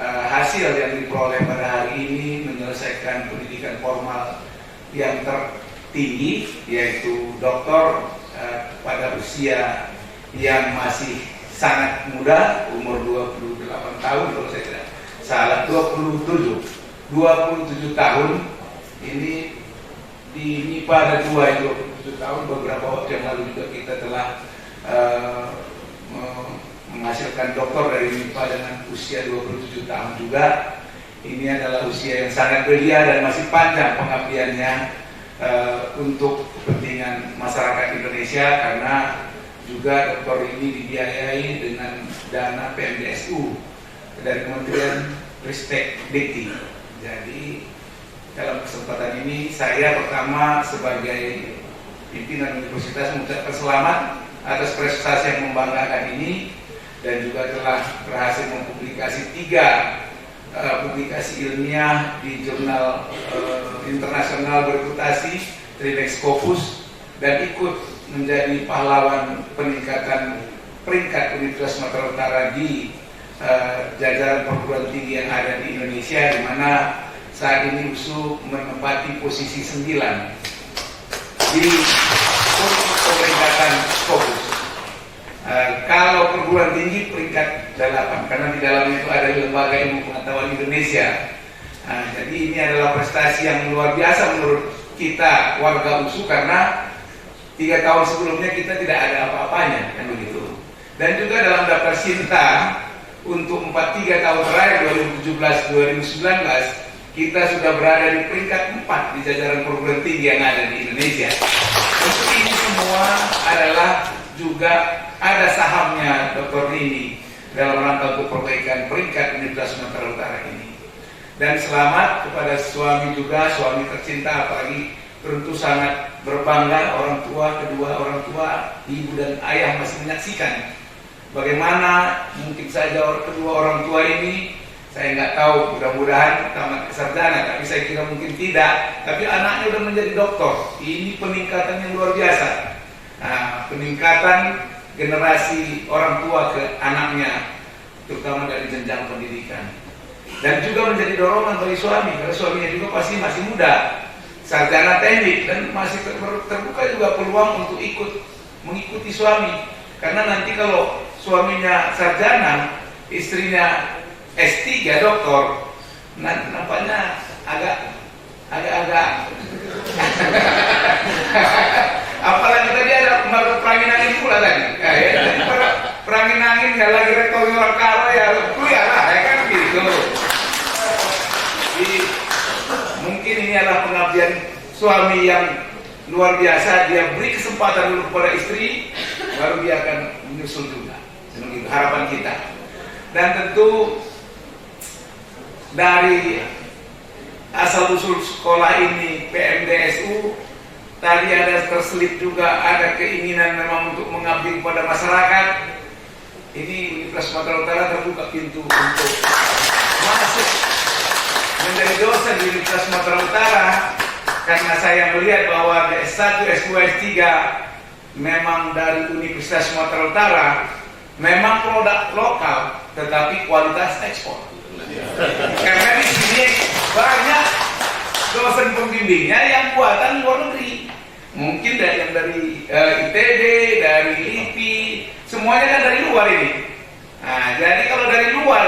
hasil yang diperoleh pada hari ini menyelesaikan pendidikan formal yang tertinggi yaitu doktor pada usia yang masih sangat muda, umur 28 tahun kalau saya tidak salah, 27 tahun. Ini di MIPA ada 27 tahun. Beberapa waktu yang lalu juga kita telah menghasilkan doktor dari MIPA dengan usia 27 tahun juga. Ini adalah usia yang sangat belia dan masih panjang pengabdiannya untuk kepentingan masyarakat Indonesia, karena juga doktor ini dibiayai dengan dana PNDSU dari Kementerian Ristek Dikti. Jadi dalam kesempatan ini saya pertama sebagai pimpinan universitas mengucapkan selamat atas prestasi yang membanggakan ini, dan juga telah berhasil mempublikasi 3 publikasi ilmiah di jurnal internasional bereputasi Trilex Scopus, dan ikut menjadi pahlawan peningkatan peringkat Universitas Sumatera Utara di jajaran perguruan tinggi yang ada di Indonesia, di mana saat ini USU menempati posisi 9 di peringkatan Scopus. Kalau perguruan tinggi peringkat 8, karena di dalamnya itu ada Lembaga Ilmu Pengetahuan Indonesia. Jadi ini adalah prestasi yang luar biasa menurut kita warga USU, karena 3 tahun sebelumnya kita tidak ada apa-apanya, kan begitu. Dan juga dalam daftar Sinta untuk 3 tahun terakhir 2017-2019 kita sudah berada di peringkat 4 di jajaran perguruan tinggi yang ada di Indonesia. Tentu ini semua adalah juga ada sahamnya Dr. Rini dalam rangka untuk perbaikan peringkat Universitas Sumatera Utara ini. Dan selamat kepada suami juga, suami tercinta, apalagi tentu sangat berbangga kedua orang tua, ibu dan ayah masih menyaksikan bagaimana mungkin saja kedua orang tua ini, saya nggak tahu, mudah-mudahan tamat sarjana, tapi saya kira mungkin tidak. Tapi anaknya sudah menjadi doktor. Ini peningkatan yang luar biasa. Nah, peningkatan generasi orang tua ke anaknya, terutama dari jenjang pendidikan. Dan juga menjadi dorongan bagi suami, karena suaminya juga pasti masih muda, sarjana teknik, dan masih terbuka juga peluang untuk mengikuti suami. Karena nanti kalau suaminya sarjana, istrinya S3 doktor. Nampaknya agak apalagi tadi ada perangin angin pula tadi. Perangin angin ya lagi rektor orang karo ya kuliah lah ya kan gitu. Jadi mungkin ini adalah pengabdian suami yang luar biasa. Dia beri kesempatan dulu kepada istri, baru dia akan menyusul juga. Itu harapan kita. Dan tentu dari asal usul sekolah ini PMDSU tadi ada terselip juga ada keinginan memang untuk mengabdi kepada masyarakat. Ini Universitas Sumatera Utara terbuka pintu untuk masuk menjadi dosen di Universitas Sumatera Utara, karena saya melihat bahwa S1, S2, S3 memang dari Universitas Sumatera Utara memang produk lokal tetapi kualitas ekspor. Karena di sini banyak dosen pembimbingnya yang buatan luar negeri. Mungkin yang dari ITB, dari LIPI, semuanya kan dari luar ini. Nah, jadi kalau dari luar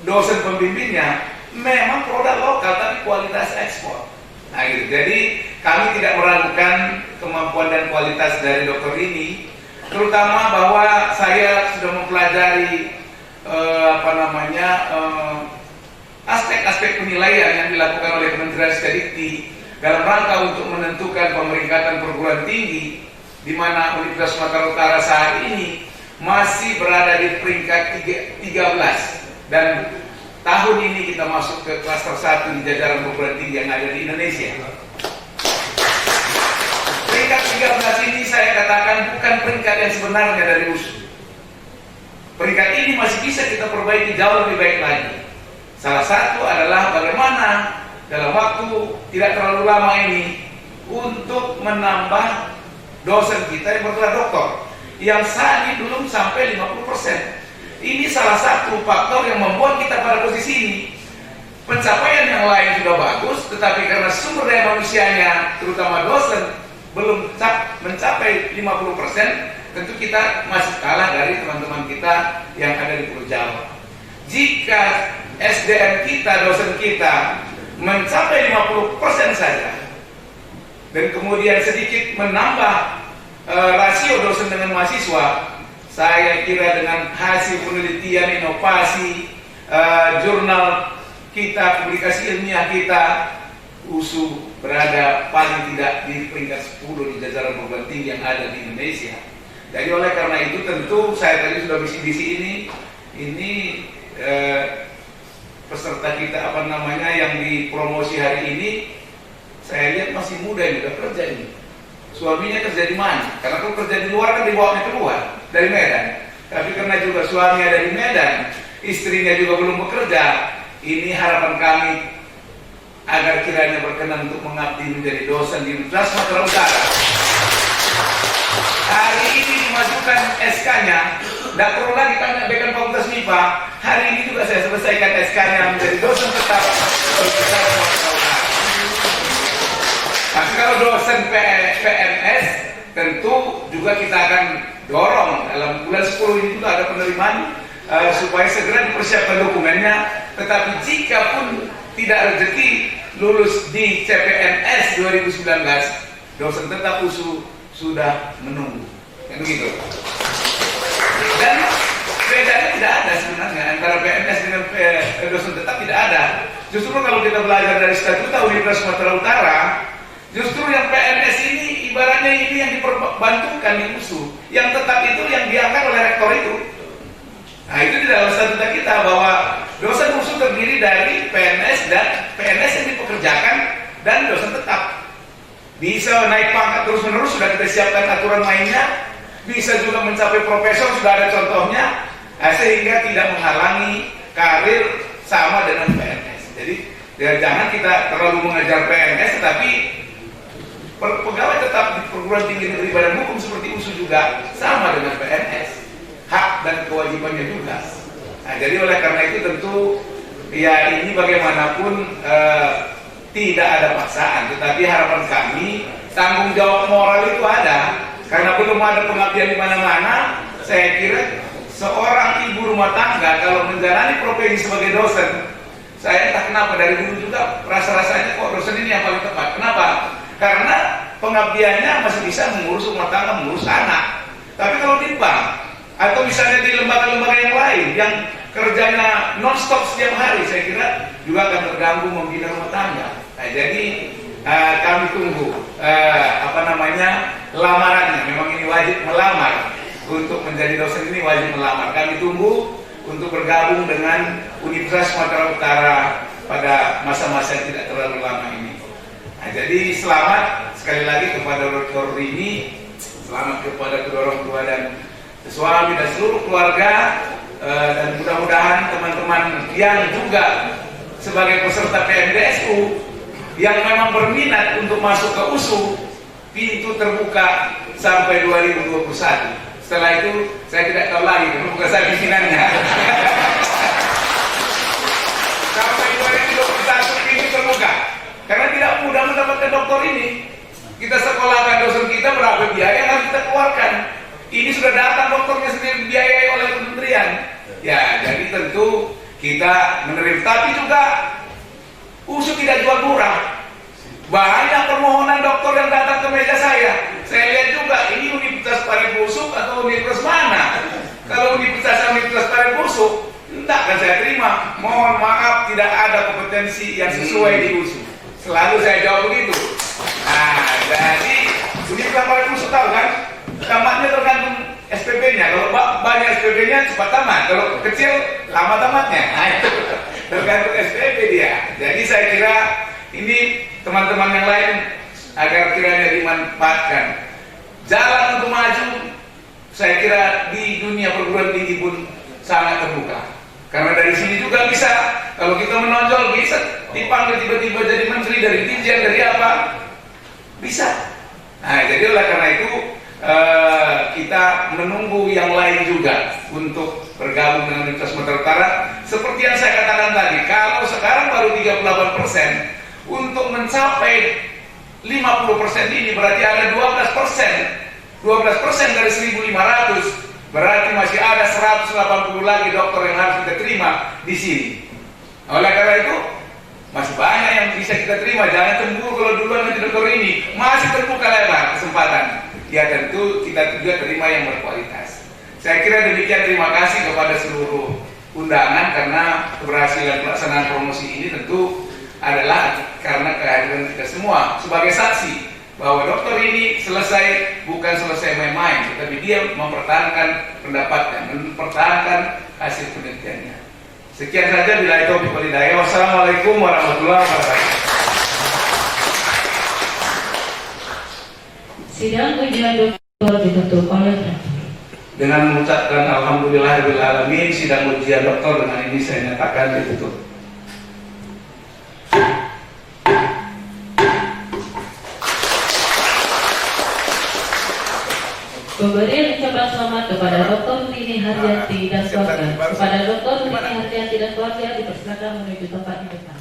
dosen pembimbingnya memang produk lokal tapi kualitas ekspor. Nah, gitu. Jadi kami tidak meragukan kemampuan dan kualitas dari dokter ini, terutama bahwa saya sudah mempelajari aspek-aspek penilaian yang dilakukan oleh Kementerian Ristek dalam rangka untuk menentukan pemeringkatan perguruan tinggi, di mana Universitas Sumatera Utara saat ini masih berada di peringkat 13 dan tahun ini kita masuk ke klaster 1 di jajaran perguruan tinggi yang ada di Indonesia. Peringkat 13 ini saya katakan bukan peringkat yang sebenarnya dari USU. Peringkat ini masih bisa kita perbaiki jauh lebih baik lagi. Salah satu adalah bagaimana dalam waktu tidak terlalu lama ini untuk menambah dosen kita yang bergelar doktor yang saat ini belum sampai 50%. Ini salah satu faktor yang membuat kita pada posisi ini. Pencapaian yang lain sudah bagus, tetapi karena sumber daya manusianya, terutama dosen, belum mencapai 50%, tentu kita masih kalah dari teman-teman kita yang ada di Pulau Jawa. Jika SDM kita, dosen kita mencapai 50% saja, dan kemudian sedikit menambah rasio dosen dengan mahasiswa, saya kira dengan hasil penelitian, inovasi, jurnal kita, publikasi ilmiah kita, USU berada paling tidak di peringkat 10 di jajaran perguruan tinggi yang ada di Indonesia. Jadi oleh karena itu tentu saya tadi sudah bisi-bisi ini peserta kita yang dipromosi hari ini, saya lihat masih muda ini, udah kerja ini. Suaminya kerja di mana? Karena kalau kerja di luar kan dibawanya keluar dari Medan. Tapi karena juga suaminya dari Medan, istrinya juga belum bekerja, ini harapan kami agar kiranya berkenan untuk mengabdi menjadi dosen di Universitas Sumatera Utara. Hari ini dimajukan SK-nya, tidak perlu lagi tanya dekan Fakultas MIPA. Hari ini juga saya selesaikan SK-nya menjadi dosen tetap Universitas Sumatera Utara. Nah, kalau dosen PNS tentu juga kita akan dorong dalam bulan 10 ini juga ada penerimaan supaya segera dipersiapkan dokumennya. Tetapi jika pun tidak rezeki lulus di CPNS 2019, dosen tetap USU sudah menunggu, yang begitu. Dan bedanya tidak ada sebenarnya antara PNS dengan dosen tetap, tidak ada. Justru kalau kita belajar dari statuta Universitas Sumatera Utara, justru yang PNS ini ibaratnya ini yang diperbantukan di USU, yang tetap itu yang diangkat oleh rektor itu. Nah, itu di dalam statuta kita bahwa dosen USU terdiri dari PNS dan PNS yang dipekerjakan dan dosen tetap. Bisa naik pangkat terus menerus, sudah kita siapkan aturan mainnya. Bisa juga mencapai profesor, sudah ada contohnya. Sehingga tidak menghalangi karir sama dengan PNS. Jadi jangan kita terlalu mengejar PNS, tetapi pegawai tetap di perguruan tinggi negeri badan hukum seperti USU juga sama dengan PNS, hak dan kewajibannya juga. Nah, jadi oleh karena itu tentu ya ini bagaimanapun tidak ada paksaan, tetapi harapan kami tanggung jawab moral itu ada, karena belum ada pengabdian di mana-mana. Saya kira seorang ibu rumah tangga maka kalau menjalani profesi sebagai dosen, saya entah kenapa dari dulu juga rasa-rasanya kok dosen ini yang paling tepat. Kenapa? Karena pengabdiannya masih bisa mengurus rumah tangga, mengurus anak. Tapi kalau di bank atau misalnya di lembaga-lembaga yang lain yang kerjanya non-stop setiap hari, saya kira juga akan terganggu membina rumah tangga. Nah, jadi kami tunggu lamarannya. Memang ini wajib melamar untuk menjadi dosen, ini wajib melamar. Kami tunggu untuk bergabung dengan Universitas Sumatera Utara pada masa-masa yang tidak terlalu lama ini. Nah, jadi selamat sekali lagi kepada Dr. Rini, selamat kepada kedua orang tua dan suami dan seluruh keluarga, dan mudah-mudahan teman-teman yang juga sebagai peserta PMDSU yang memang berminat untuk masuk ke USU, pintu terbuka sampai 2021. Setelah itu saya tidak tahu lagi, karena bukan saya pimpinannya. Sampai 2021 pintu terbuka, karena tidak mudah mendapatkan doktor ini. Kita sekolahkan dosen kita, berapa biaya yang harus kita keluarkan. Ini sudah datang dokternya sendiri dibiayai oleh kementerian. Ya, jadi tentu kita menerima. Tapi juga USU tidak jual murah. Banyak permohonan dokter yang datang ke meja saya. Saya lihat juga ini Universitas Paribusuk atau universitas mana. Kalau Universitas Paribusuk, tidak akan saya terima. Mohon maaf, tidak ada kompetensi yang sesuai di USU. Selalu saya jawab begitu. Nah, jadi Universitas Paribusuk tahu kan? Tamatnya tergantung SPP-nya. Kalau banyak SPP-nya cepat tamat. Kalau kecil lama tamatnya. Nah, itu tergantung SPP dia. Jadi saya kira ini teman-teman yang lain agar kiranya dimanfaatkan. Jalan untuk maju, saya kira di dunia perguruan tinggi pun sangat terbuka. Karena dari sini juga bisa, kalau kita menonjol bisa dipanggil tiba-tiba jadi menteri, dari dirjen, dari apa, bisa. Nah, jadi oleh karena itu kita menunggu yang lain juga untuk bergabung dengan Universitas Sumatera Utara. Seperti yang saya katakan tadi, kalau sekarang baru 38%, untuk mencapai 50% ini berarti ada 12% dari 1.500, berarti masih ada 180 lagi dokter yang harus kita terima di sini. Oleh karena itu masih banyak yang bisa kita terima. Jangan tunggu kalau duluan nanti dokter ini, masih terbuka lebar kesempatan. Ya tentu kita juga terima yang berkualitas. Saya kira demikian, terima kasih kepada seluruh undangan karena keberhasilan pelaksanaan promosi ini tentu adalah karena kehadiran kita semua sebagai saksi bahwa dokter ini bukan selesai main-main, tetapi dia mempertahankan pendapatnya, mempertahankan hasil penelitiannya. Sekian saja, billahi taufiq wal hidayah. Wassalamualaikum warahmatullahi wabarakatuh. Sidang ujian doktor ditutup oleh dengan mengucapkan alhamdulillahirabbil alamin, sidang ujian doktor dengan ini saya nyatakan ditutup. Pemberian ucapan selamat kepada Dr. Rini Hardianti dan keluarga. Kepada Dr. Rini Hardianti dan keluarga dipersilakan menuju tempat di depan.